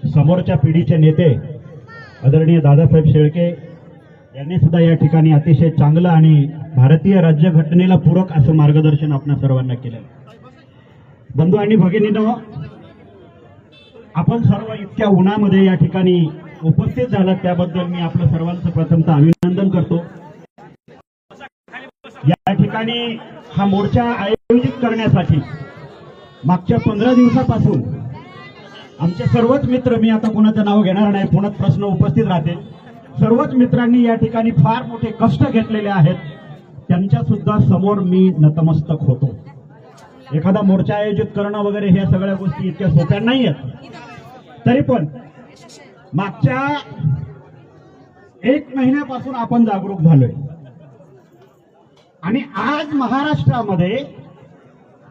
समोरच्या पिढीचे नेते आदरणीय दादासाहेब शेळके यांनी सुद्धा या ठिकाणी अतिशय चांगलं आणि भारतीय राज्यघटनेला पूरक असं मार्गदर्शन आपल्या सर्वांना केलं। बंधू आणि भगिनींनो, आपण सर्व इतक्या उन्हामध्ये या ठिकाणी उपस्थित झालात त्याबद्दल मी आपलं सर्वांचं प्रथमतः अभिनंदन करतो। या ठिकाणी हा मोर्चा आयोजित करण्यासाठी मागच्या 15 दिवसापासून आमचे सर्वच मित्र, मी आता कोणाचं नाव घेणार नाही, पुन्हा प्रश्न उपस्थित राहतील, सर्वच मित्रांनी या ठिकाणी फार मोठे कष्ट घेतलेले आहेत। त्यांच्या सुद्धा समोर मी नतमस्तक होतो। एखादा मोर्चा आयोजित करणं वगैरे ह्या सगळ्या गोष्टी इतक्या सोप्या नाही आहेत। तरी पण मागच्या 1 महिन्यापासून आपण जागरूक झालोय आणि आज महाराष्ट्रामध्ये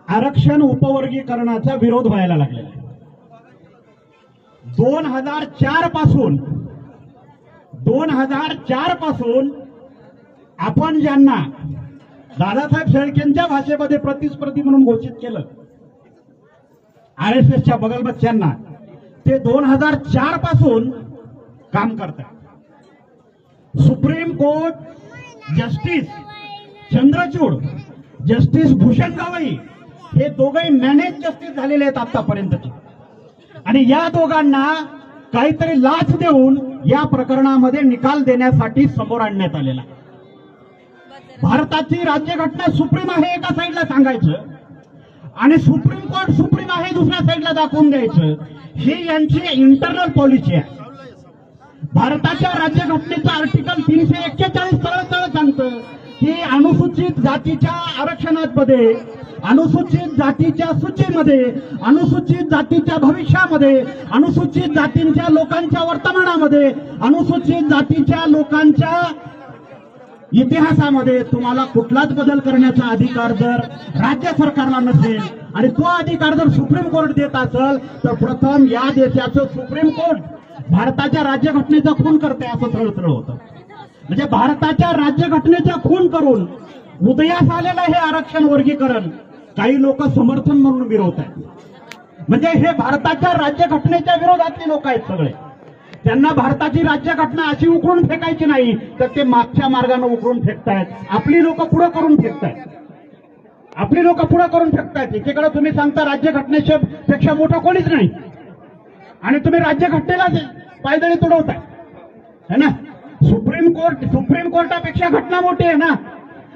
आरक्षण उपवर्गीकरणाचा विरोध व्हायला लागलेला आहे। 2004 पासून आपण ज्यांना दादासाहेब शेळकेंच्या भाषेमध्ये प्रतिस्पर्धी म्हणून घोषित केलं, आरएसएसच्या बगलबच्च्यांना, ते 2004 पासून काम करतात। Supreme court justice Chandrachud, justice Bhushan Gavai हे दोघंही मॅनेज जस्टिस झालेले आहेत आतापर्यंतचे, आणि या दोघांना काहीतरी लाच देऊन या प्रकरणामध्ये निकाल देण्यासाठी समोर आणण्यात आलेला। भारताची राज्यघटना सुप्रीम आहे एका साईडला सांगायचं आणि सुप्रीम कोर्ट सुप्रीम आहे दुसऱ्या साईडला दाखवून द्यायचं, ही यांची इंटरनल पॉलिसी आहे। भारताच्या राज्यघटनेचं आर्टिकल 341 सरळ सांगतं की अनुसूचित जातीच्या आरक्षणामध्ये, अनुसूचित जातीच्या सूचीमध्ये, अनुसूचित जातीच्या भविष्यामध्ये, अनुसूचित जातींच्या लोकांच्या वर्तमानामध्ये, अनुसूचित जातीच्या लोकांच्या इतिहासामध्ये तुम्हाला कुठलाच बदल करण्याचा अधिकार जर राज्य सरकारला नसेल आणि तो अधिकार जर सुप्रीम कोर्ट देत असेल तर प्रथम या देशाचं सुप्रीम कोर्ट भारताच्या राज्यघटनेचा खून करते असं सरळ होतं। म्हणजे भारताच्या राज्यघटनेचा खून करून उदयास आलेलं हे आरक्षण वर्गीकरण काही लोक समर्थन म्हणून विरोध आहेत। म्हणजे हे भारताच्या राज्यघटनेच्या विरोधातले लोक आहेत सगळे। त्यांना भारताची राज्यघटना अशी उकळून फेकायची नाही तर ते मागच्या मार्गाने उकळून फेकतायत। आपली लोक पुढे करून फेकतायत। एकीकडे तुम्ही सांगता राज्यघटनेपेक्षा मोठं कोणीच नाही आणि तुम्ही राज्यघटनेला पायदळी तुडवताय, है ना। सुप्रीम कोर्टापेक्षा घटना मोठी आहे ना।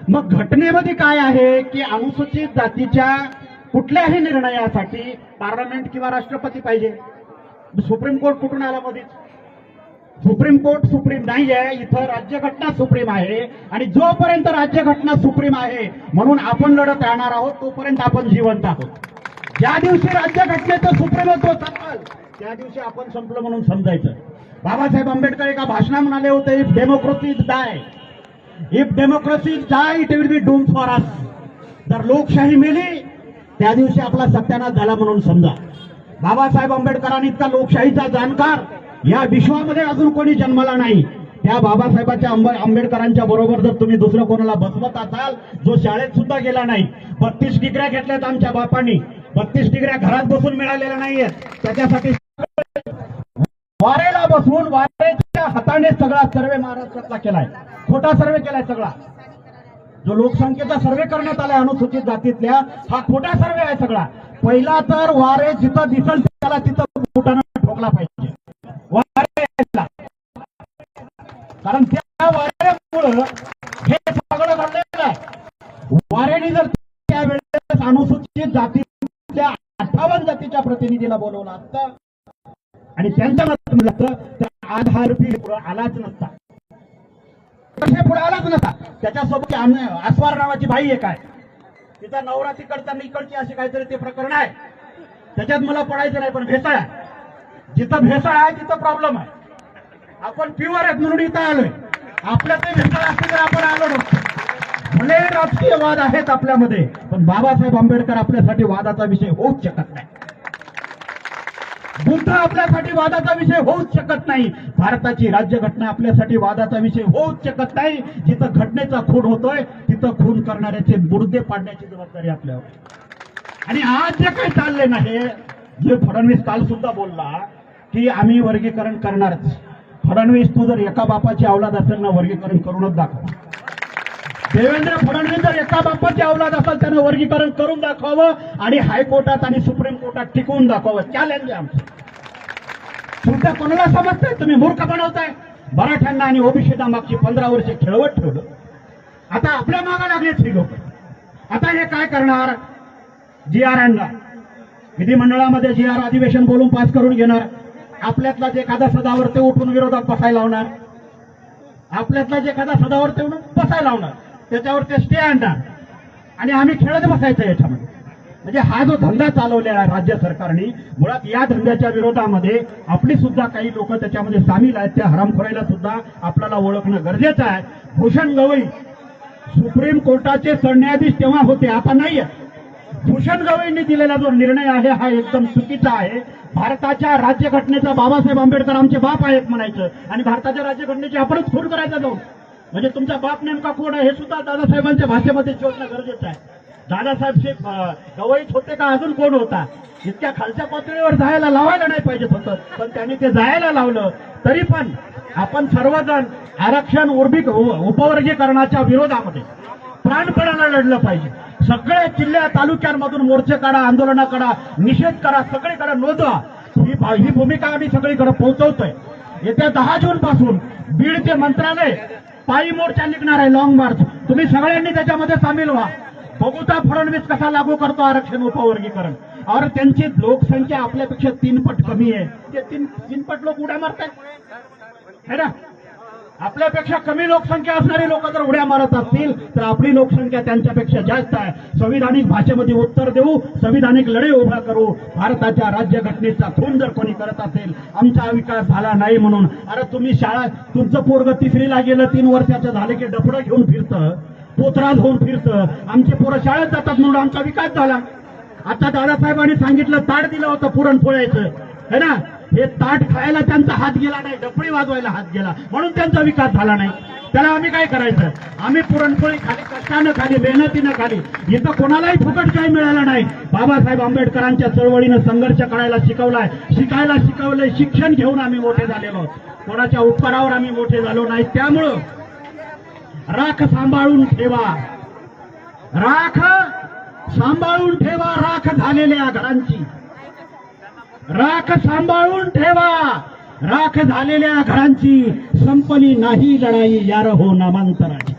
मग घटनेमध्ये काय आहे की अनुसूचित जातीच्या कुठल्याही निर्णयासाठी पार्लमेंट किंवा राष्ट्रपती पाहिजे। सुप्रीम कोर्ट कुठून आला मध्येच? सुप्रीम कोर्ट सुप्रीम नाही आहे, इथं राज्यघटना सुप्रीम आहे आणि जोपर्यंत राज्यघटना सुप्रीम आहे म्हणून आपण लढत राहणार आहोत, तोपर्यंत आपण जिवंत आहोत। ज्या दिवशी राज्यघटनेचं सुप्रीमत्व संपल त्या दिवशी आपण संपलं म्हणून समजायचं। बाबासाहेब आंबेडकर एका भाषणात म्हणाले होते, if democracy is die it will be doom for us. जर लोकशाही मेली त्या दिवशी आपला सत्यानाश झाला म्हणून समजा। बाबासाहेब आंबेडकरांनी इतका लोकशाहीचा जाणकार या विश्वामध्ये अजून कोणी जन्माला नाही। त्या बाबासाहेबांच्या आंबेडकरांच्या बरोबर जर तुम्ही दुसरं कोणाला बसवत असाल जो शाळेत सुद्धा गेला नाही, 32 डिग्र्या घेतल्यात आमच्या बापांनी, 32 डिग्र्या घरात बसून मिळालेल्या नाहीयेत, त्याच्यासाठी वारेला बसवून वारेच्या हाताने सगळा सर्वे महाराष्ट्रातला केलाय, खोटा सर्वे केलाय सगळा। जो लोकसंख्येचा सर्वे करण्यात आलाय अनुसूचित जातीतल्या, हा खोटा सर्वे आहे सगळा। पहिला तर वारे जिथं दिसल त्याला तिथं बोटानं ठोकला पाहिजे वारेला, कारण त्या वाऱ्यामुळं हे सगळं घडलेलं आहे। वाऱ्याने जर त्यावेळेस अनुसूचित जातीतल्या 58 जातीच्या प्रतिनिधीला बोलवलं असतं आणि त्यांच्या मत तर आधार पुढे आलाच नसता, पुढे आलाच नसता। त्याच्यासोबत आस्वार नावाची बाई एक आहे, तिचा नवरा तिकडचा इकडची अशी काहीतरी ते प्रकरण आहे, त्याच्यात मला पडायचं नाही। पण भेसळ आहे, जिथं भेसळ आहे तिथं प्रॉब्लेम आहे। आपण प्युअर आहेत म्हणून इथं आलोय, आपल्यात भेसळ असते तर आपण आलो नसतो। भले राजकीय वाद आहेत आपल्यामध्ये, पण बाबासाहेब आंबेडकर आपल्यासाठी वादाचा विषय होऊच शकत नाही। बुद्ध आपल्यासाठी वादाचा विषय होऊच शकत नाही। भारताची राज्यघटना आपल्यासाठी वादाचा विषय होऊच शकत नाही। जिथं घटनेचा खून होतोय तिथं खून करणाऱ्याचे मुर्दे पाडण्याची जबाबदारी आपल्यावर। आणि आज जे काही चालले नाही, जे फडणवीस काल सुद्धा बोलला की आम्ही वर्गीकरण करणारच. फडणवीस, तू जर एका बापाची औलाद असेल ना, वर्गीकरण करूनच दाखव. देवेंद्र फडणवीस जर एका बापाची औलाद असेल त्यानं वर्गीकरण करून दाखवावं आणि हायकोर्टात आणि सुप्रीम कोर्टात टिकवून दाखवावं. चॅलेंज आहे आमचं. तुमच्या कोणाला समजतंय? तुम्ही मूर्ख बनवताय. मराठ्यांना आणि ओबीसीना मागची 15 वर्षे खेळवत ठेवलं. आता आपल्या मागा लागलेत ही लोक. आता हे काय करणार? GR आणणार, विधिमंडळामध्ये GR अधिवेशन बोलून पास करून घेणार. आपल्यातला जे एखादा सदावर्ते उठून विरोधात बसायला लावणार. आपल्यातला जे एखादा सदावर्ते उठून बसायला लावणार, त्याच्यावर ते स्टे आणणार आणि आम्ही खेळत बसायचं याच्यामध्ये. म्हणजे हा जो धंदा चालवलेला आहे राज्य सरकारने, मुळात या धंद्याच्या विरोधामध्ये आपली सुद्धा काही लोक त्याच्यामध्ये सामील आहेत. त्या हरामखोरायला सुद्धा आपल्याला ओळखणं गरजेचं आहे. भूषण गवई सुप्रीम कोर्टाचे सरन्यायाधीश तेव्हा होते, आता नाहीये. भूषण गवईंनी दिलेला जो निर्णय आहे हा एकदम चुकीचा आहे. भारताच्या राज्यघटनेचा बाबासाहेब आंबेडकर आमचे बाप आहेत म्हणायचं आणि भारताच्या राज्यघटनेची आपणच खून करायचा जाऊन. म्हणजे तुमचा बाप नेमका कोण आहे हे सुद्धा दादासाहेबांच्या भाषेमध्ये शोधणं गरजेचं आहे. दादासाहेब गवईच होते का अजून कोण होता? इतक्या खालच्या पातळीवर जायला लावायला नाही पाहिजे होतं, पण त्यांनी ते जायला लावलं. तरी पण आपण सर्वजण आरक्षण उपवर्गीकरणाच्या विरोधामध्ये प्राणपणाला लढलं पाहिजे. सगळ्या जिल्ह्या तालुक्यांमधून मोर्चे काढा, आंदोलनं करा, निषेध करा, सगळीकडे नोंदवा. ही भूमिका आम्ही सगळीकडे पोहोचवतोय. येत्या 10 जून पासून बीड ते मंत्रालय पायी मोर्चा निघणार आहे, लॉंग मार्च. तुम्ही सगळ्यांनी त्याच्यामध्ये सामील व्हा. बघूता फडणवीस कसा लागू करतो आरक्षण उपवर्गीकरण. और त्यांची लोकसंख्या आपल्यापेक्षा 3 पट कमी आहे. ते 3 पट लोक उड्या मारतात है ना. आपल्यापेक्षा कमी लोकसंख्या असणारी लोक जर उड्या मारत असतील तर आपली लोकसंख्या त्यांच्यापेक्षा जास्त आहे. संविधानिक भाषेमध्ये उत्तर देऊ, संविधानिक लढाई उभा करू. भारताच्या राज्यघटनेचा खून जर कोणी करत असेल, आमचा विकास झाला नाही म्हणून, अरे तुम्ही शाळा, तुमचं पोरग 3रीला गेलं, 3 वर्षाचं झालं की डफडं घेऊन फिरतं, पोतराज होऊन फिरतं. आमचे पोरं शाळेत जातात म्हणून आमचा विकास झाला. आता दादासाहेबांनी सांगितलं, ताट दिलं होतं पुरणपोळ्याचं है ना, हे ताट खायला त्यांचा हात गेला नाही, डफळी वाजवायला हात गेला, म्हणून त्यांचा विकास झाला नाही. त्याला आम्ही काय करायचं? आम्ही पुरणपोळी खाली, कष्टानं खाली, मेहनतीनं खाली. इथं कोणालाही फुकट काही मिळालं नाही. बाबासाहेब आंबेडकरांच्या चळवळीनं संघर्ष करायला शिकवलाय, शिकायला शिकवलंय. शिक्षण घेऊन आम्ही मोठे झालेलो आहोत, कोणाच्या उपकारावर आम्ही मोठे झालो नाही. त्यामुळं राख सांभाळून ठेवा, राख सांभाळून ठेवा. राख झालेल्या घरांची राख सांभाळून ठेवा. राख झालेल्या घरांची संपली नाही लढाई, यार हो नामांतराची.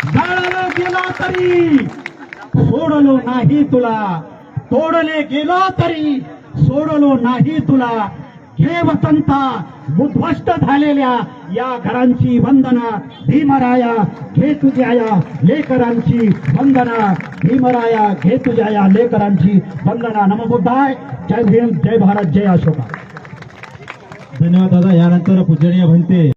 जाळलं गेला तरी सोडलो नाही तुला, तोडले गेलो तरी सोडलो नाही तुला. घे वसंता उद्ध्वस्त झालेल्या या घरांची वंदना, भीमराया घे तुझ्या या लेकरांची वंदना. भीमराया घे तुझ्या या लेकरांची वंदना. नमो बुद्धाय. जय भीम, जय भारत, जय अशोका. धन्यवाद दादा. यानंतर पूजनीय भंते